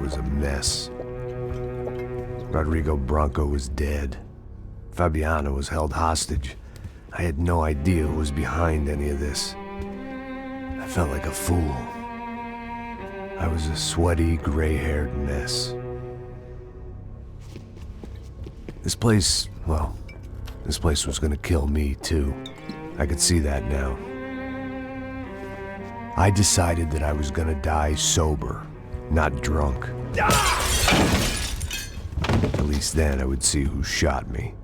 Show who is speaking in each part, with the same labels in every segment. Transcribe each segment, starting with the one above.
Speaker 1: was a mess. Rodrigo Branco was dead. Fabiana was held hostage. I had no idea who was behind any of this. I felt like a fool. I was a sweaty, gray-haired mess. This place was gonna kill me, too. I could see that now. I decided that I was gonna die sober, not drunk. At least then I would see who shot me.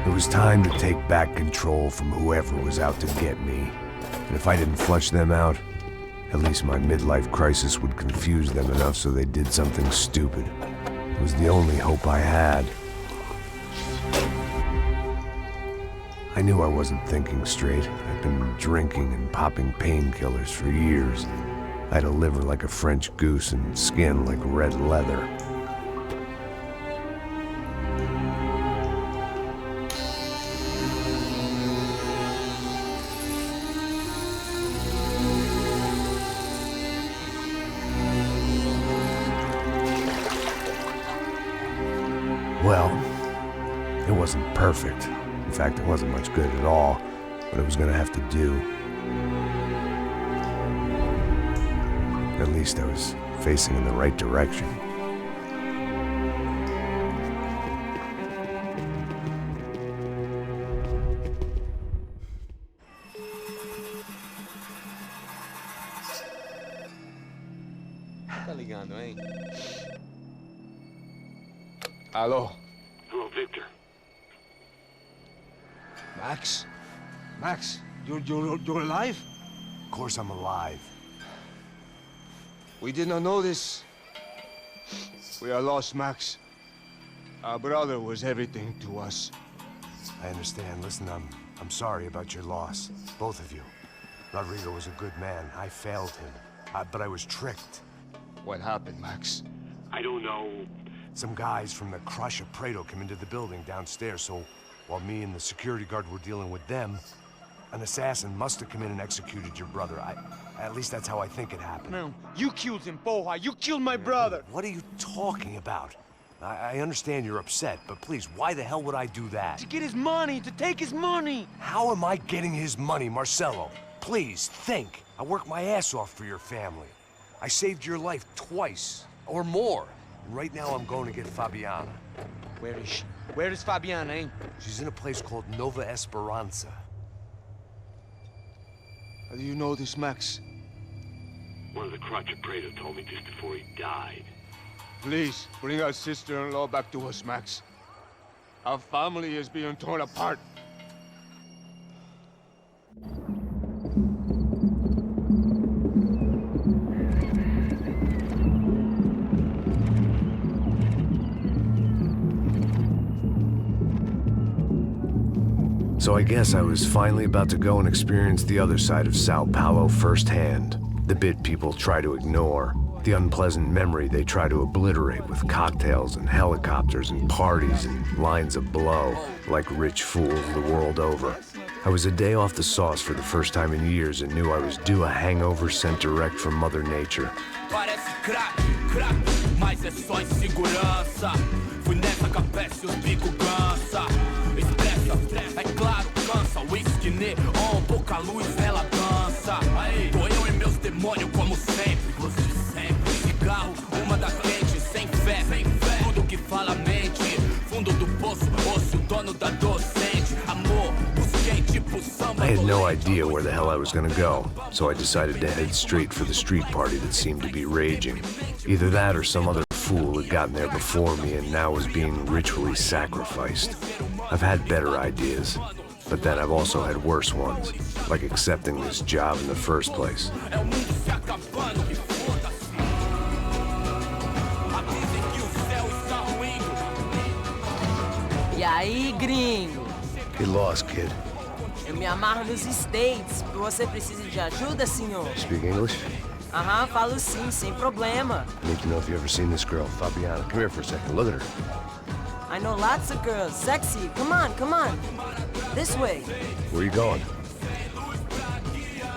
Speaker 1: It was time to take back control from whoever was out to get me. And if I didn't flush them out, at least my midlife crisis would confuse them enough so they did something stupid. It was the only hope I had. I knew I wasn't thinking straight. I'd been drinking and popping painkillers for years. I had a liver like a French goose and skin like red leather. Well, it wasn't perfect. In fact, it wasn't much good at all, but it was gonna have to do. At least I was facing in the right direction.
Speaker 2: Tá ligando, hein? Alô?
Speaker 3: Hello, Victor.
Speaker 2: Max? Max, you're alive?
Speaker 1: Of course I'm alive.
Speaker 2: We did not know this. We are lost, Max. Our brother was everything to us.
Speaker 1: I understand. Listen, I'm sorry about your loss. Both of you. Rodrigo was a good man. I failed him. But I was tricked.
Speaker 2: What happened, Max?
Speaker 3: I don't know.
Speaker 1: Some guys from the Crush of Prado came into the building downstairs, so while me and the security guard were dealing with them, an assassin must have come in and executed your brother. At least that's how I think it happened.
Speaker 4: No, you killed him, Poha. You killed my brother.
Speaker 1: What are you talking about? I understand you're upset, but please, why the hell would I do that?
Speaker 4: To get his money, to take his money.
Speaker 1: How am I getting his money, Marcelo? Please, think. I worked my ass off for your family. I saved your life twice, or more. And right now I'm going to get Fabiana.
Speaker 4: Where is she? Where is Fabiana, eh?
Speaker 1: She's in a place called Nova Esperanza.
Speaker 2: How do you know this, Max?
Speaker 3: One of the Crotch of Prado told me just before he died.
Speaker 2: Please, bring our sister-in-law back to us, Max. Our family is being torn apart.
Speaker 1: So I guess I was finally about to go and experience the other side of Sao Paulo firsthand. The bit people try to ignore. The unpleasant memory they try to obliterate with cocktails and helicopters and parties and lines of blow, like rich fools the world over. I was a day off the sauce for the first time in years and knew I was due a hangover sent direct from Mother Nature.
Speaker 5: Parece crack, crack, mas é só insegurança. Fui nessa capete, os bico cansa. Expressa, é claro, cansa. Whisky neon, pouca luz, ela dança. Tô eu e meus demônios como sempre. Gosto de sempre. Cigarro, uma das quentes, sem fé. Tudo que fala mente. Fundo do poço, osso, dono da docente. Amor, busquei tipo samba.
Speaker 1: I had no idea where the hell I was gonna go, so I decided to head straight for the street party that seemed to be raging. Either that or some other fool had gotten there before me and now was being ritually sacrificed. I've had better ideas, but then I've also had worse ones, like accepting this job in the first place.
Speaker 6: E aí, gringo?
Speaker 1: Get lost, kid.
Speaker 6: Eu me amarro nos States. Você precisa de ajuda, senhor?
Speaker 1: Speak English?
Speaker 6: Aham, falo sim, sem problema.
Speaker 1: I need to know if you've ever seen this girl, Fabiana. Come here for a second. Look at her.
Speaker 6: I know lots of girls. Sexy. Come on, come on. This way.
Speaker 1: Where are you going?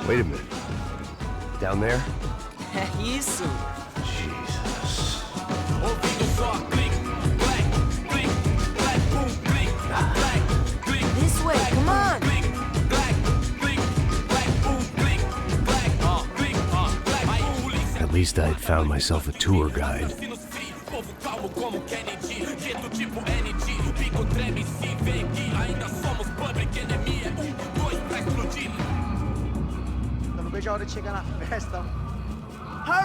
Speaker 1: Wait a minute. Down there?
Speaker 6: É isso.
Speaker 1: Jesus.
Speaker 5: Ouvindo só clique, clack, clique, clack, boom, clique, clack, clique.
Speaker 6: This way, come on.
Speaker 5: Clique, clack, clique, clack, boom, clique, clack, clique, clack. Aí polícia.
Speaker 1: At least I had found myself a tour guide.
Speaker 5: Sinos frios, povo calmo como Kennedy, jeito tipo ND, bico treme se vê que ainda somos public enemy, é 2 pra explodir.
Speaker 4: Eu não vejo a hora de chegar na festa.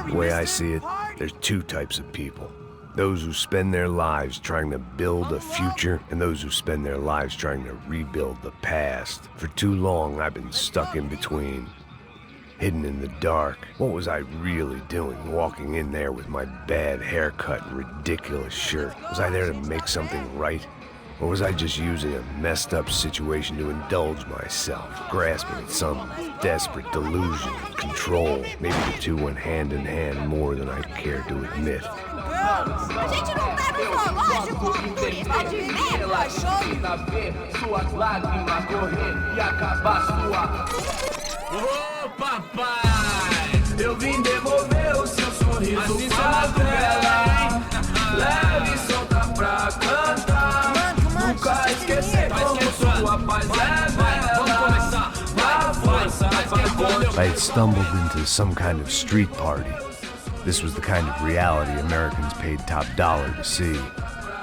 Speaker 1: The way I see it, there's two types of people. Those who spend their lives trying to build a future, and those who spend their lives trying to rebuild the past. For too long, I've been stuck in between. Hidden in the dark. What was I really doing walking in there with my bad haircut and ridiculous shirt? Was I there to make something right? Or was I just using a messed up situation to indulge myself, grasping at some desperate delusion of control? Maybe the two went hand in hand more than I care to admit.
Speaker 7: A gente não pega o relógio como turista de merda, show!
Speaker 5: Suas lágrimas correr e acabar sua. Ô papai, eu vim devolver o seu sorriso assim pra tela. Leve e solta pra cantar. Nunca esquecer como sua paz é bela. Na força,
Speaker 1: I had stumbled into some kind of street party. This was the kind of reality Americans paid top dollar to see.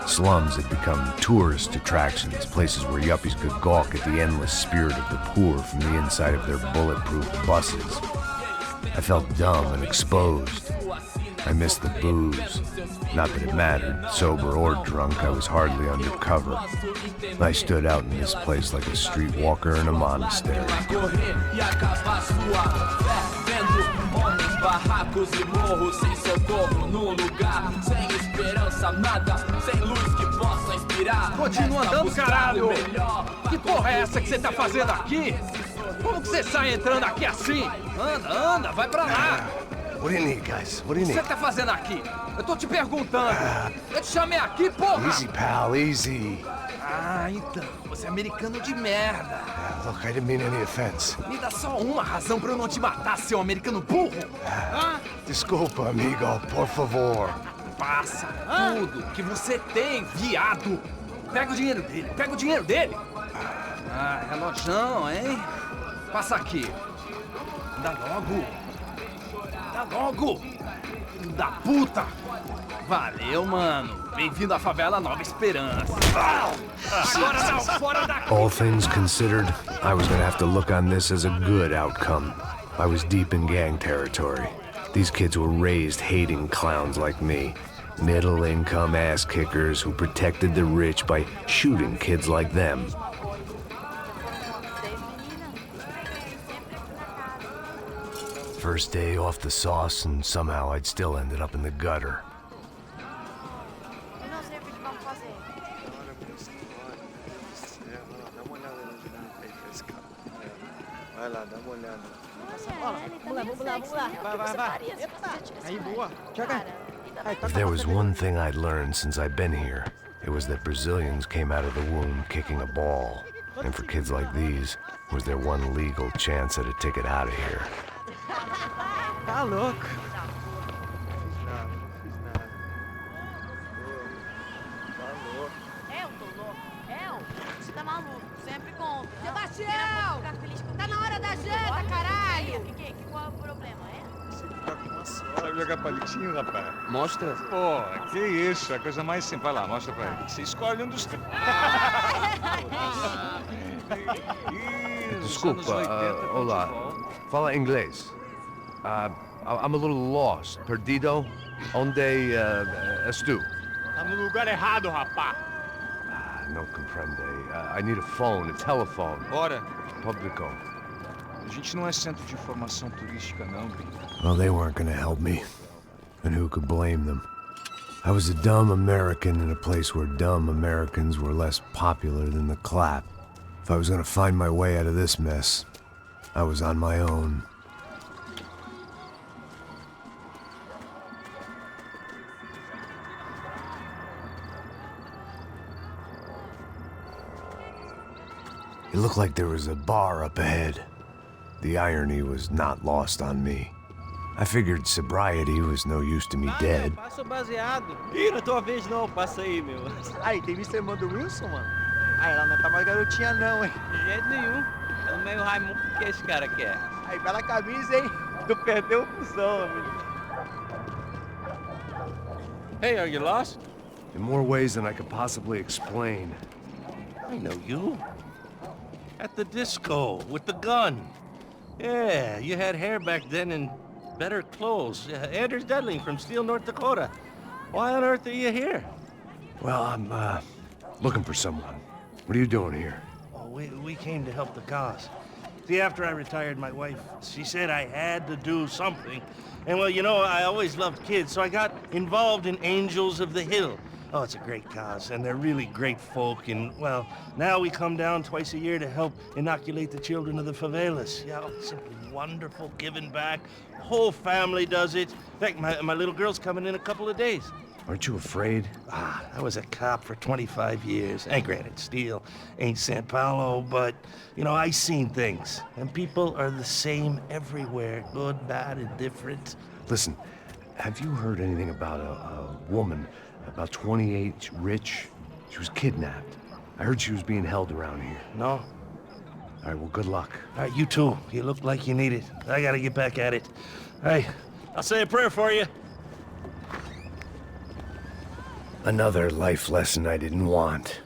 Speaker 1: Slums had become tourist attractions, places where yuppies could gawk at the endless spirit of the poor from the inside of their bulletproof buses. I felt dumb and exposed. I missed the booze. Not that it mattered, sober or drunk, I was hardly undercover. I stood out in this place like a streetwalker in a monastery.
Speaker 5: Barracos e morros sem socorro num lugar sem esperança, nada, sem luz que possa inspirar.
Speaker 8: Continua andando, caralho! Que porra é essa que você tá fazendo aqui? Como que você sai entrando aqui assim? Anda, anda, vai pra lá!
Speaker 1: What do you need, guys? What do you
Speaker 8: O que
Speaker 1: need?
Speaker 8: você tá fazendo aqui? Eu tô te perguntando! Eu te chamei aqui, porra!
Speaker 1: Easy, pal, easy.
Speaker 8: Ah, então, você é americano de merda!
Speaker 1: Look, I didn't mean any offense.
Speaker 8: Me dá só uma razão pra eu não te matar, seu americano burro!
Speaker 1: Desculpa, amigo, por favor.
Speaker 8: Passa tudo que você tem, viado! Pega o dinheiro dele, pega o dinheiro dele! Ah, relojão, hein? Passa aqui. Dá logo! Dá logo! Filho da puta! Valeu, mano! Bem-vindo à favela Nova Esperança! Agora não, fora daqui!
Speaker 1: All things considered, I was gonna have to look on this as a good outcome. I was deep in gang territory. These kids were raised hating clowns like me. Middle-income ass-kickers who protected the rich by shooting kids like them. First day off the sauce, and somehow I'd still ended up in the gutter.
Speaker 7: Eu não sei o que vamos fazer.
Speaker 2: Vai lá, dá uma olhada.
Speaker 7: Vamos lá.
Speaker 4: Vai. Aí, boa. Chega.
Speaker 1: If there was one thing I'd learned since I'd been here, it was that Brazilians came out of the womb kicking a ball. And for kids like these, was their one legal chance at a ticket out of here.
Speaker 4: Tá louco.
Speaker 7: Eu tô louco. Você tá maluco. Sempre conto. Sebastião! Tá na hora da janta, caralho! Qual é o problema,
Speaker 2: Sabe jogar palitinho, rapaz?
Speaker 4: Mostra.
Speaker 2: Pô, que isso, a coisa mais simples. Vai lá, mostra pra ele. Você escolhe um dos três.
Speaker 1: Desculpa, olá. Fala inglês. I'm a little lost. Perdido? Onde és tu?
Speaker 2: Tá no lugar errado, rapaz.
Speaker 1: Não compreende. I need a phone, a telephone.
Speaker 2: Bora.
Speaker 1: Publico.
Speaker 2: A gente não é centro de informação turística, não, Payne.
Speaker 1: Well, they weren't gonna help me. And who could blame them? I was a dumb American in a place where dumb Americans were less popular than the clap. If I was gonna find my way out of this mess, I was on my own. It looked like there was a bar up ahead. The irony was not lost on me. I figured sobriety was no use to me dead.
Speaker 9: Passa o baseado. Ih, não é tua vez não, passa aí, meu.
Speaker 4: Aí, tem visto a irmã do Wilson, mano? Aí, ela não tá mais garotinha não, hein?
Speaker 9: De jeito nenhum. É no meio Raimundo que esse cara quer.
Speaker 4: Aí, bela camisa, hein? Tu perdeu o cuzão, amigo.
Speaker 10: Hey, are you lost?
Speaker 1: In more ways than I could possibly explain.
Speaker 10: I know you. At the disco, with the gun. Yeah, you had hair back then and better clothes. Anders Dudley from Steele, North Dakota. Why on earth are you here?
Speaker 1: Well, I'm, looking for someone. What are you doing here?
Speaker 10: Oh, we came to help the cause. See, after I retired, my wife, she said I had to do something. And well, you know, I always loved kids, so I got involved in Angels of the Hill. Oh, it's a great cause, and they're really great folk, and, well, now we come down twice a year to help inoculate the children of the favelas. Yeah, oh, it's simply wonderful, giving back. The whole family does it. In fact, my little girl's coming in a couple of days.
Speaker 1: Aren't you afraid?
Speaker 10: I was a cop for 25 years. And granted, Steele ain't San Paulo, but, you know, I seen things. And people are the same everywhere, good, bad, and different.
Speaker 1: Listen, have you heard anything about a woman, about 28, rich? She was kidnapped. I heard she was being held around here.
Speaker 10: No?
Speaker 1: All right, well, good luck.
Speaker 10: All right, you too. You look like you need it. I gotta get back at it. Hey, I'll say a prayer for you.
Speaker 1: Another life lesson I didn't want.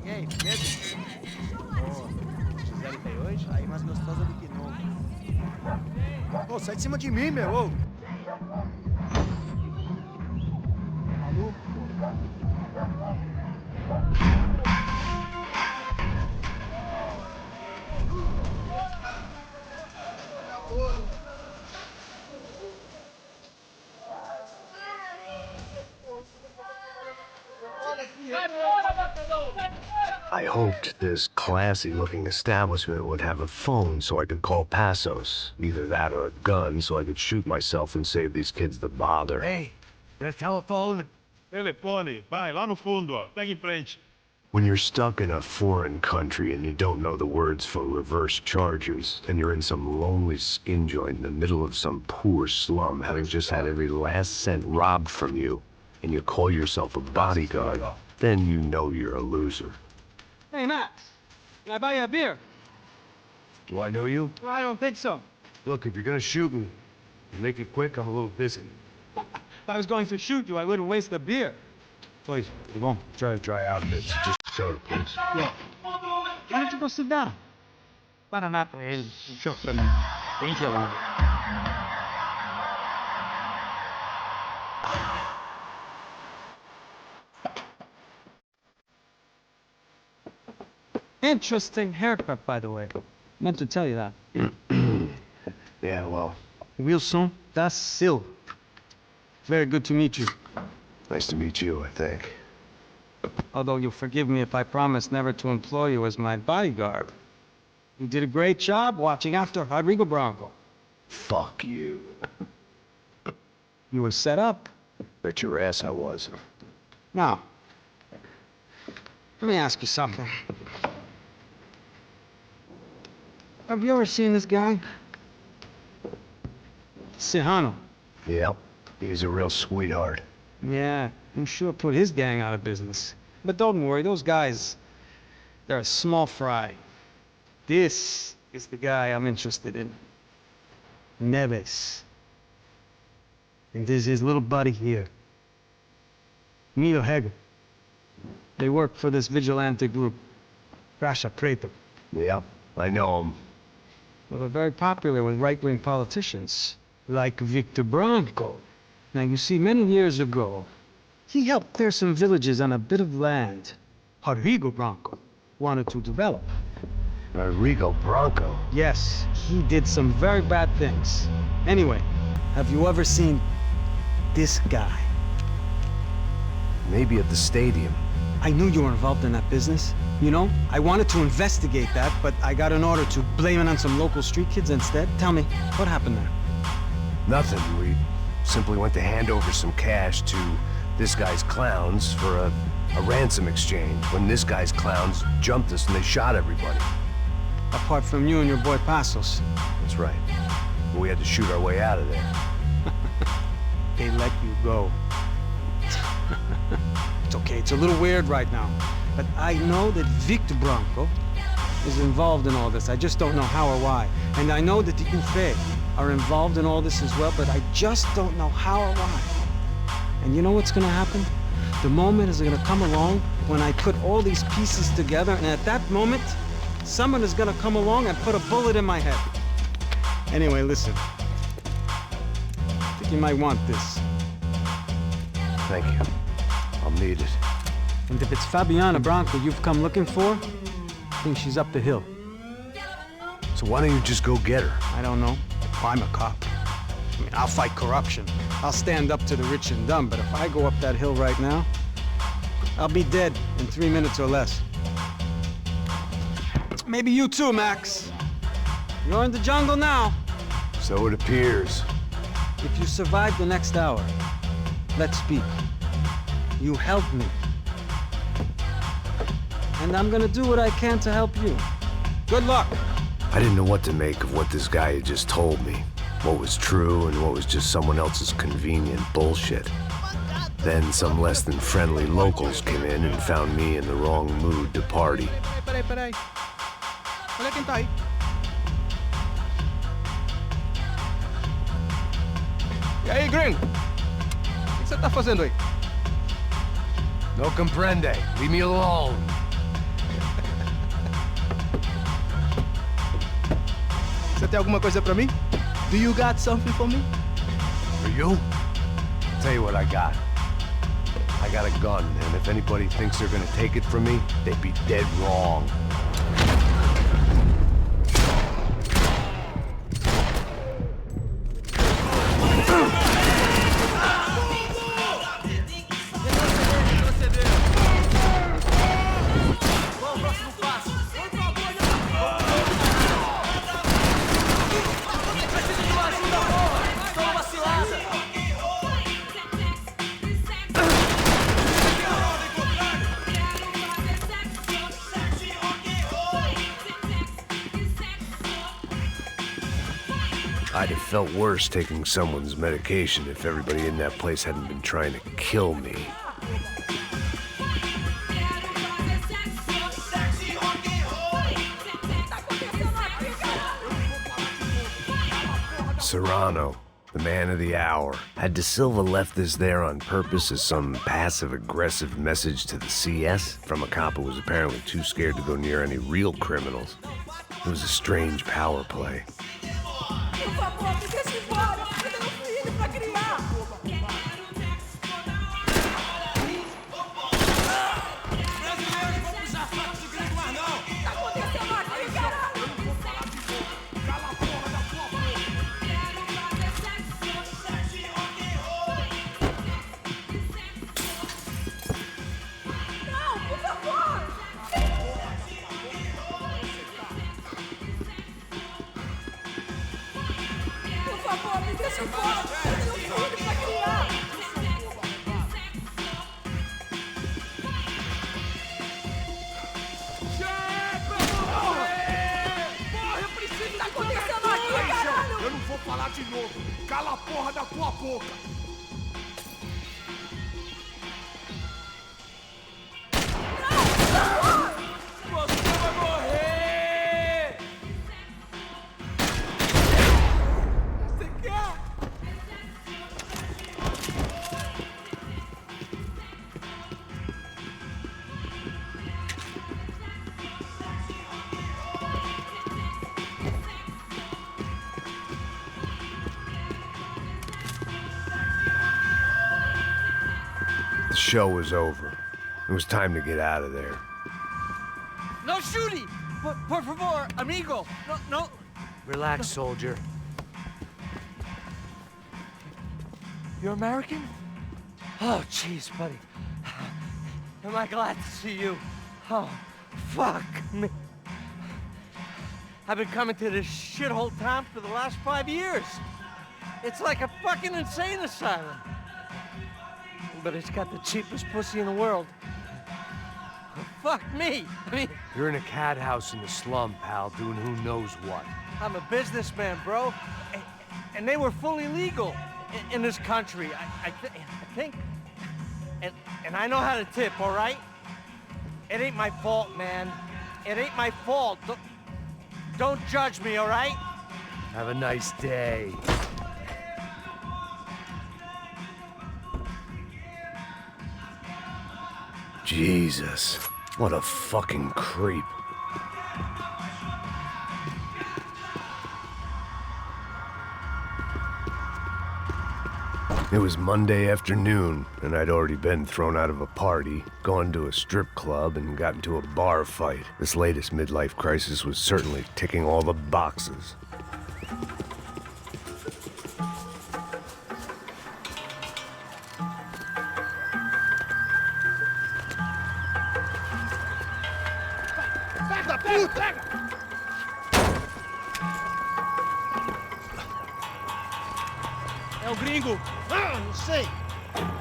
Speaker 4: E aí, beleza? Gisele tem hoje? Aí, mais gostosa do que nunca. Ô, sai de cima de mim, meu, ô! Maluco, pô.
Speaker 1: I hoped this classy-looking establishment would have a phone so I could call Passos. Either that or a gun so I could shoot myself and save these kids the bother.
Speaker 4: Hey, the telephone.
Speaker 11: Telefone, vai lá no fundo, ó. Pega em frente.
Speaker 1: When you're stuck in a foreign country and you don't know the words for reverse charges, and you're in some lonely skin joint in the middle of some poor slum, having just had every last cent robbed from you, and you call yourself a bodyguard, then you know you're a loser.
Speaker 9: Hey, Max, can I buy you a beer?
Speaker 1: Do I know you?
Speaker 9: I don't think so.
Speaker 1: Look, if you're gonna shoot me, make it quick, I'm a little busy.
Speaker 9: If I was going to shoot you, I wouldn't waste the beer.
Speaker 1: Please, come on, try to dry out a bit. Just soda, please.
Speaker 9: Yeah. Why don't you go sit down? Para nada, ele. Deixa eu ver. Bem gelado. Interesting haircut, by the way. Meant to tell you that.
Speaker 1: Yeah, well,
Speaker 9: Wilson da Silva. Very good to meet you.
Speaker 1: nice to meet you, I think.
Speaker 9: Although you'll forgive me if I promise never to employ you as my bodyguard. You did a great job watching after Rodrigo Bronco.
Speaker 1: Fuck you.
Speaker 9: You were set up.
Speaker 1: Bet your ass I was.
Speaker 9: Now, let me ask you something. Have you ever seen this guy? Serrano.
Speaker 1: Yep, he's a real sweetheart.
Speaker 9: Yeah, I'm sure put his gang out of business. But don't worry, those guys, they're a small fry. This is the guy I'm interested in. Neves. And this is his little buddy here. Milo Hegel. They work for this vigilante group, Rasha Preto.
Speaker 1: Yep, I know him.
Speaker 9: Well, they're very popular with right-wing politicians, like Victor Bronco. Now, you see, many years ago, he helped clear some villages on a bit of land Rodrigo Bronco wanted to develop.
Speaker 1: Rodrigo Bronco?
Speaker 9: Yes, he did some very bad things. Anyway, have you ever seen this guy?
Speaker 1: Maybe at the stadium.
Speaker 9: I knew you were involved in that business. You know, I wanted to investigate that, but I got an order to blame it on some local street kids instead. Tell me, what happened there?
Speaker 1: Nothing. We simply went to hand over some cash to this guy's clowns for a ransom exchange when this guy's clowns jumped us and they shot everybody.
Speaker 9: Apart from you and your boy Passos.
Speaker 1: That's right. But we had to shoot our way out of there.
Speaker 9: They let you go. It's okay, it's a little weird right now. But I know that Victor Branco is involved in all this. I just don't know how or why. And I know that the UFE are involved in all this as well, but I just don't know how or why. And you know what's gonna happen? The moment is gonna come along when I put all these pieces together, and at that moment, someone is gonna come along and put a bullet in my head. Anyway, listen. I think you might want this.
Speaker 1: Thank you. I'll need it.
Speaker 9: And if it's Fabiana Branco you've come looking for, I think she's up the hill.
Speaker 1: So why don't you just go get her?
Speaker 9: I don't know. I'm a cop. I mean, I'll fight corruption. I'll stand up to the rich and dumb, but if I go up that hill right now, I'll be dead in 3 minutes or less. Maybe you too, Max. You're in the jungle now.
Speaker 1: So it appears.
Speaker 9: If you survive the next hour, let's speak. You help me. And I'm gonna do what I can to help you. Good luck.
Speaker 1: I didn't know what to make of what this guy had just told me. What was true and what was just someone else's convenient bullshit. Then some less than friendly locals came in and found me in the wrong mood to party.
Speaker 4: Peraí. Olha quem tá aí. E aí, gringo? O que você tá fazendo aí?
Speaker 1: No comprende. Leave me alone.
Speaker 4: Você tem alguma coisa pra mim? Do you got something for me?
Speaker 1: For you? Tell you what I got. I got a gun, and if anybody thinks they're gonna take it from me, they'd be dead wrong. I'd have felt worse taking someone's medication if everybody in that place hadn't been trying to kill me. Serrano, the man of the hour. Had De Silva left this there on purpose as some passive-aggressive message to the CS from a cop who was apparently too scared to go near any real criminals? It was a strange power play.
Speaker 5: Eu não vou falar de novo. Cala a porra da tua boca. Você vai morrer! Você quer?
Speaker 1: The show was over. It was time to get out of there.
Speaker 10: No shooting! Por favor, amigo! No.
Speaker 12: Relax, soldier.
Speaker 10: You're American? Oh, jeez, buddy. Am I glad to see you? Oh, fuck me. I've been coming to this shithole town for the last 5 years.
Speaker 12: It's like a fucking insane asylum. But it's got the cheapest pussy in the world. Fuck me. I mean,
Speaker 13: You're in a cat house in the slum, pal, doing who knows what.
Speaker 12: I'm a businessman, bro. And they were fully legal in this country. I think. And I know how to tip, all right? It ain't my fault, man. It ain't my fault. Don't judge me, all right?
Speaker 13: Have a nice day.
Speaker 1: Jesus, what a fucking creep. It was Monday afternoon, and I'd already been thrown out of a party, gone to a strip club, and got into a bar fight. This latest midlife crisis was certainly ticking all the boxes.
Speaker 4: É o gringo. Ah, não sei.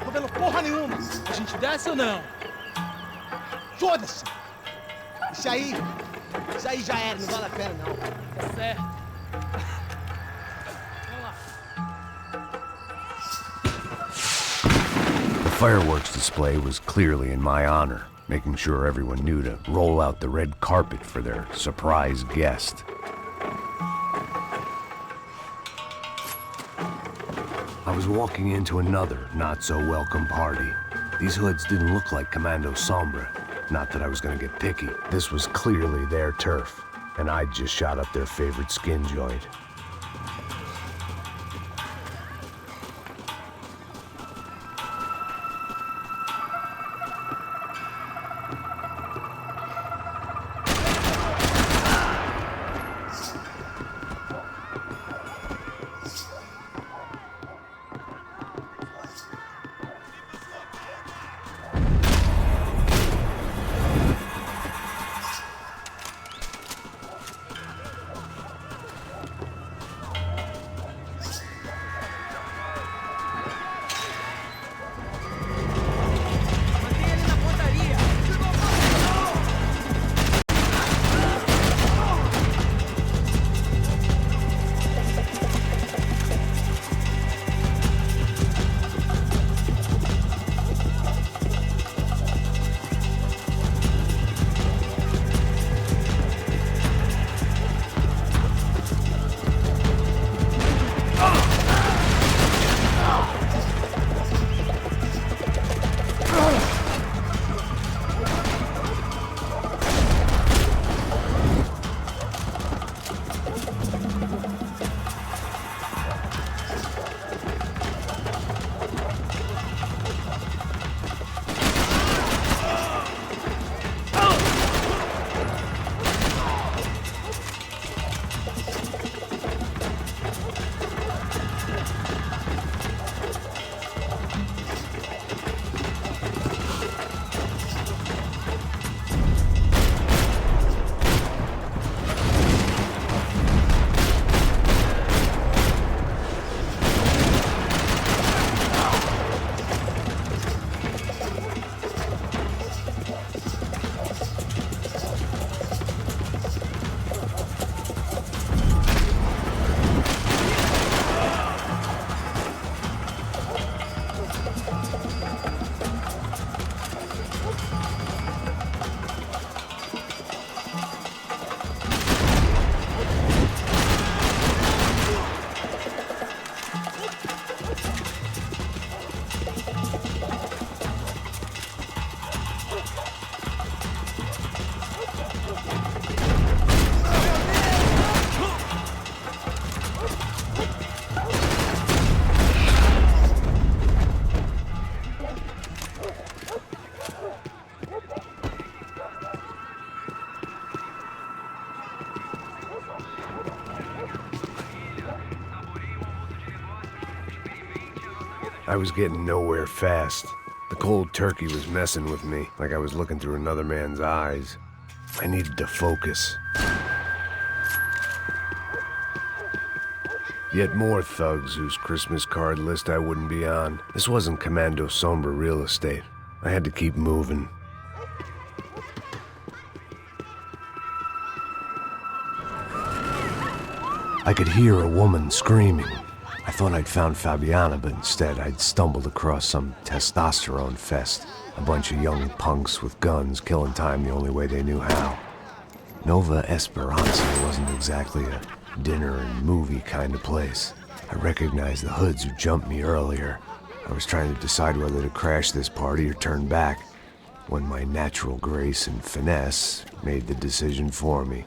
Speaker 4: Tô vendo porra nenhuma. A gente desce ou não? Foda-se. Isso aí já era, não vale a pena não. Tá certo. Vamos lá.
Speaker 1: The fireworks display was clearly in my honor, making sure everyone knew to roll out the red carpet for their surprise guest. I was walking into another not-so-welcome party. These hoods didn't look like Commando Sombra. Not that I was gonna get picky. This was clearly their turf, and I'd just shot up their favorite skin joint. I was getting nowhere fast. The cold turkey was messing with me, like I was looking through another man's eyes. I needed to focus. Yet more thugs whose Christmas card list I wouldn't be on. This wasn't Commando Sombra real estate. I had to keep moving. I could hear a woman screaming. I thought I'd found Fabiana, but instead I'd stumbled across some testosterone fest. A bunch of young punks with guns killing time the only way they knew how. Nova Esperanza wasn't exactly a dinner and movie kind of place. I recognized the hoods who jumped me earlier. I was trying to decide whether to crash this party or turn back, when my natural grace and finesse made the decision for me.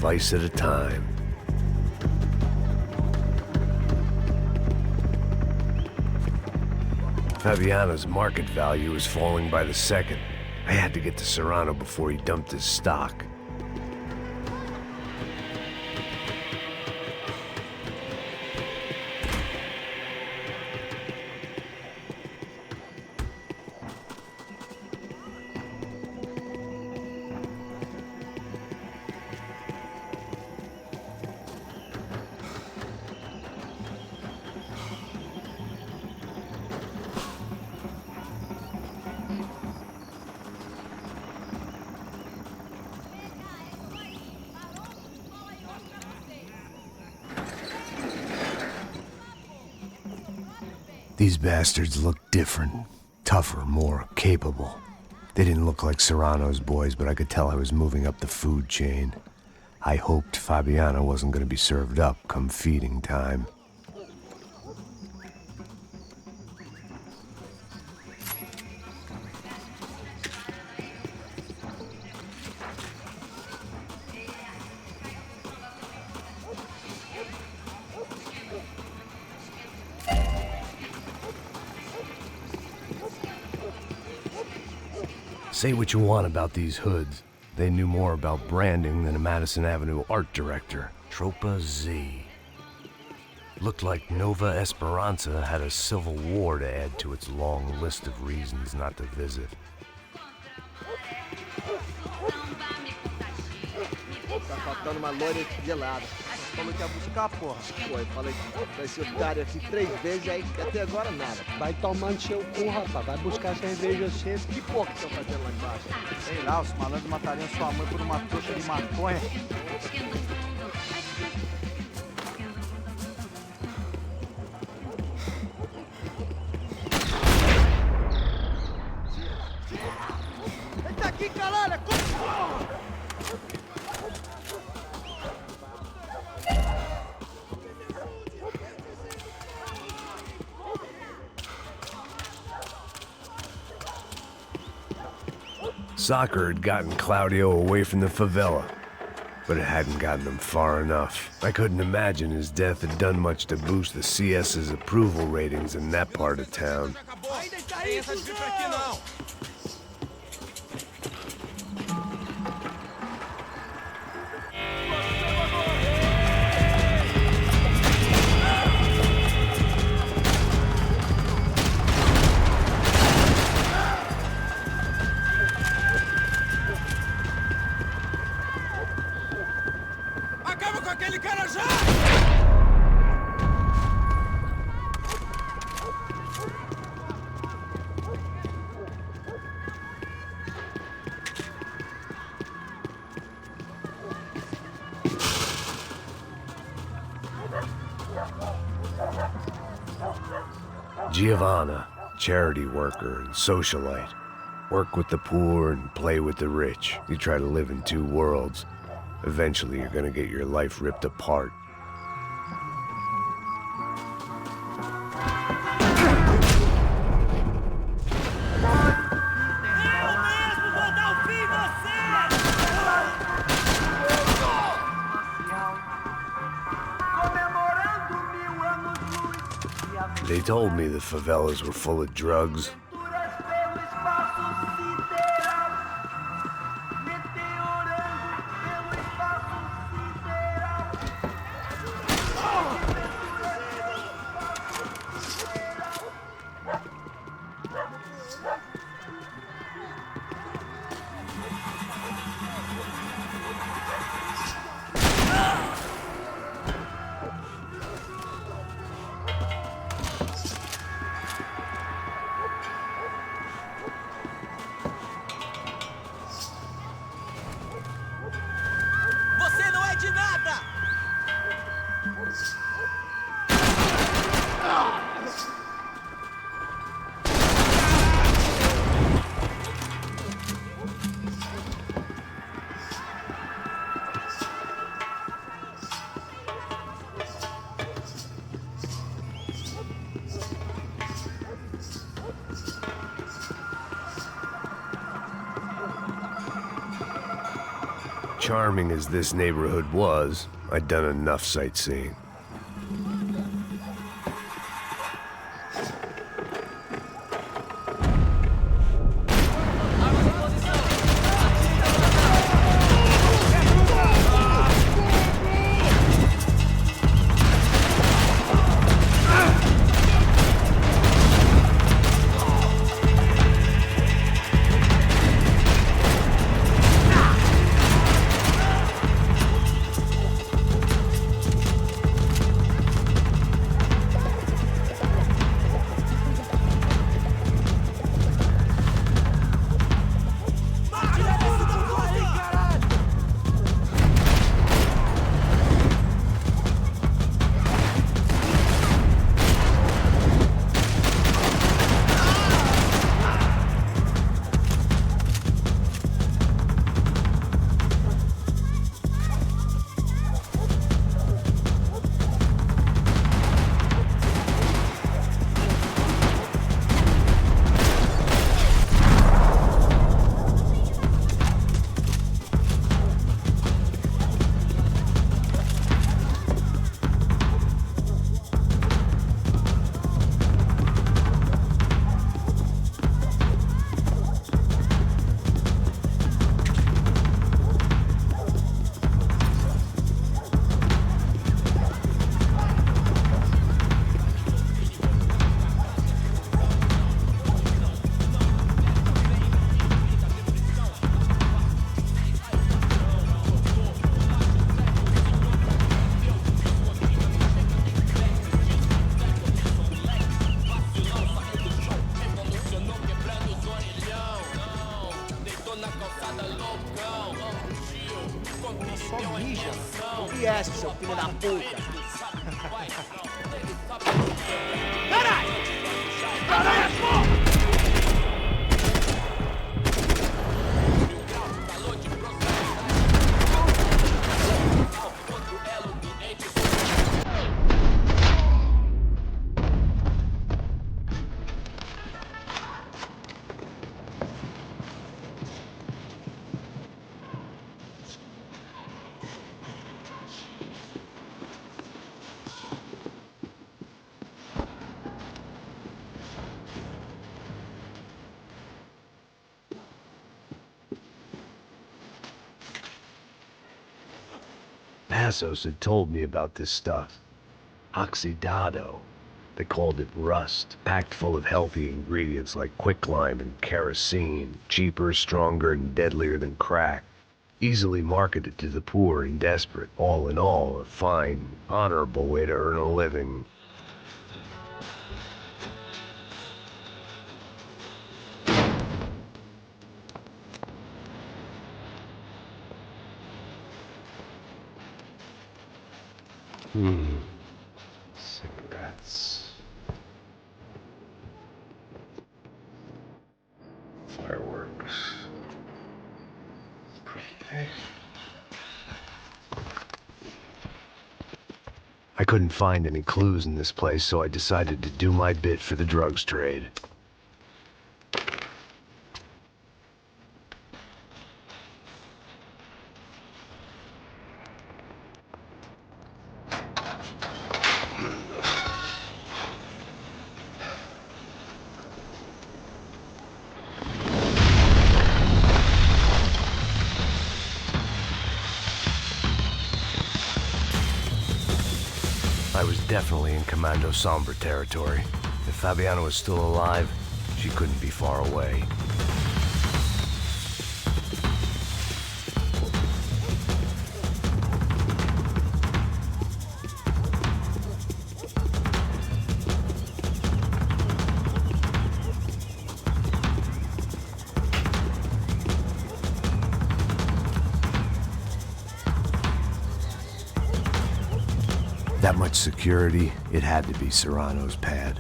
Speaker 1: slice at a time. Fabiano's market value was falling by the second. I had to get to Serrano before he dumped his stock. These bastards looked different, tougher, more capable. They didn't look like Serrano's boys, but I could tell I was moving up the food chain. I hoped Fabiano wasn't going to be served up come feeding time. Say what you want about these hoods. They knew more about branding than a Madison Avenue art director. Tropa Z. Looked like Nova Esperanza had a civil war to add to its long list of reasons not to visit.
Speaker 4: Tá faltando uma loira gelada. Falou que ia buscar, porra. Pô, eu falei pra esse otário aqui 3 vezes, aí até agora nada. Vai tomando seu cu, rapaz. Vai buscar cerveja cedo. Que porra que estão fazendo lá embaixo?
Speaker 12: Sei lá, os malandros matariam sua mãe por uma trouxa de maconha.
Speaker 4: Eita aqui, caralho!
Speaker 1: Soccer had gotten Claudio away from the favela, but it hadn't gotten him far enough. I couldn't imagine his death had done much to boost the CS's approval ratings in that part of town. Giovanna, charity worker and socialite. Work with the poor and play with the rich. You try to live in 2 worlds. Eventually you're gonna get your life ripped apart. They told me the favelas were full of drugs. charming as this neighborhood was, I'd done enough sightseeing.
Speaker 4: Seu filho da puta! Caralho! Caralho, porra!
Speaker 1: Passos had told me about this stuff. Oxidado. They called it rust, packed full of healthy ingredients like quicklime and kerosene, cheaper, stronger, and deadlier than crack. Easily marketed to the poor and desperate. All in all, a fine, honorable way to earn a living. Cigarettes. Fireworks. Pretty. I couldn't find any clues in this place, so I decided to do my bit for the drugs trade. I was definitely in Commando Sombra territory. If Fabiana was still alive, she couldn't be far away. That much security, it had to be Serrano's pad.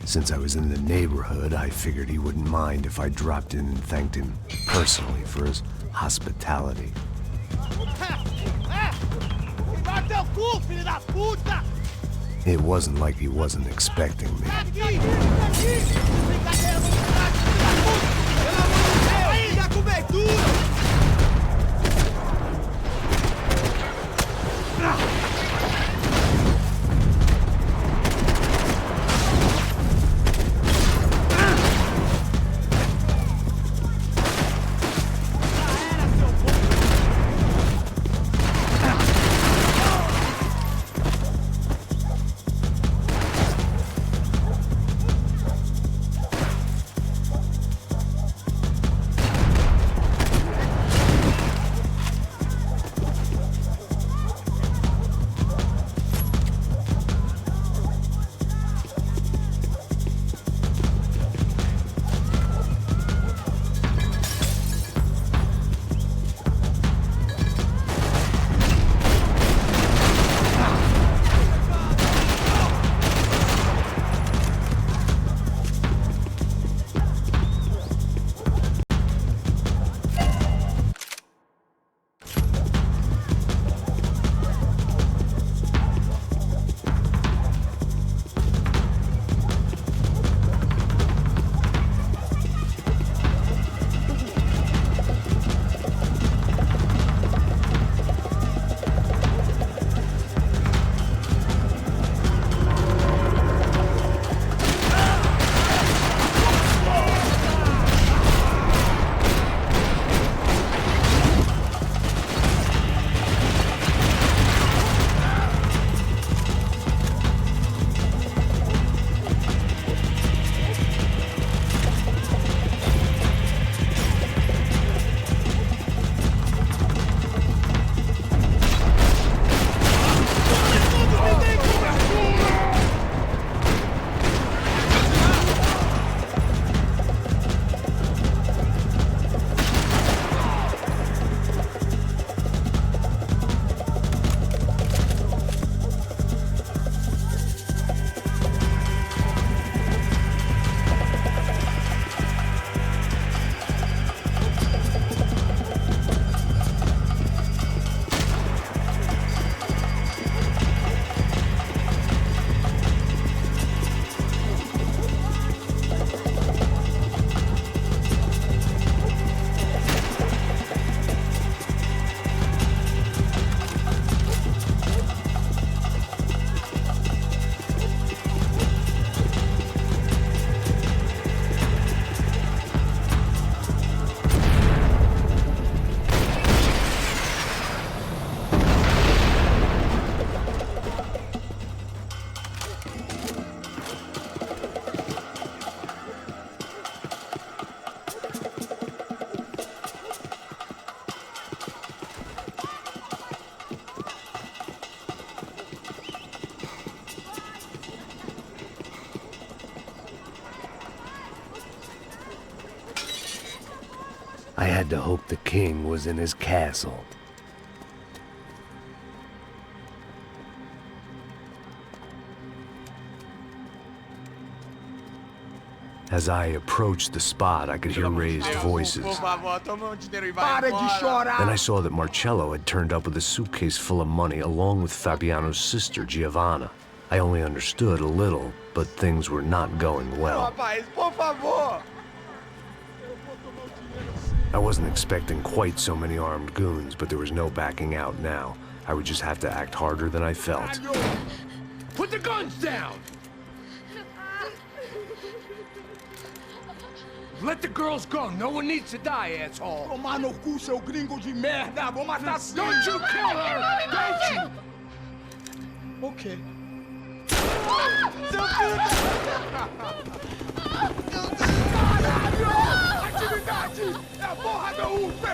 Speaker 1: Since I was in the neighborhood, I figured he wouldn't mind if I dropped in and thanked him personally for his hospitality. It wasn't like he wasn't expecting me.
Speaker 13: I had to hope the king was in his castle.
Speaker 1: As I approached the spot, I could hear raised voices. Then I saw that Marcello had turned up with a suitcase full of money along with Fabiano's sister, Giovanna. I only understood a little, but things were not going well. I wasn't expecting quite so many armed goons, but there was no backing out now. I would just have to act harder than I felt.
Speaker 5: Put the guns down! Let the girls go. No one needs to die, asshole.
Speaker 4: Tomar no cu, seu gringo de merda! Vou matar sim!
Speaker 5: Don't you kill her! Don't you!
Speaker 4: Ok.
Speaker 5: Caralho! Atividade! É a porra da UP!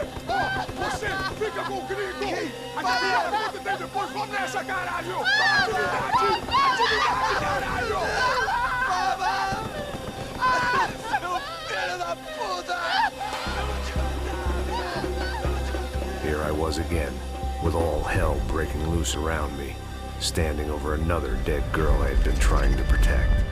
Speaker 5: Você fica com o gringo! Atividade quanto tem depois? Vamos nessa, caralho! Atividade! Atividade, caralho!
Speaker 1: Here I was again, with all hell breaking loose around me, standing over another dead girl I had been trying to protect.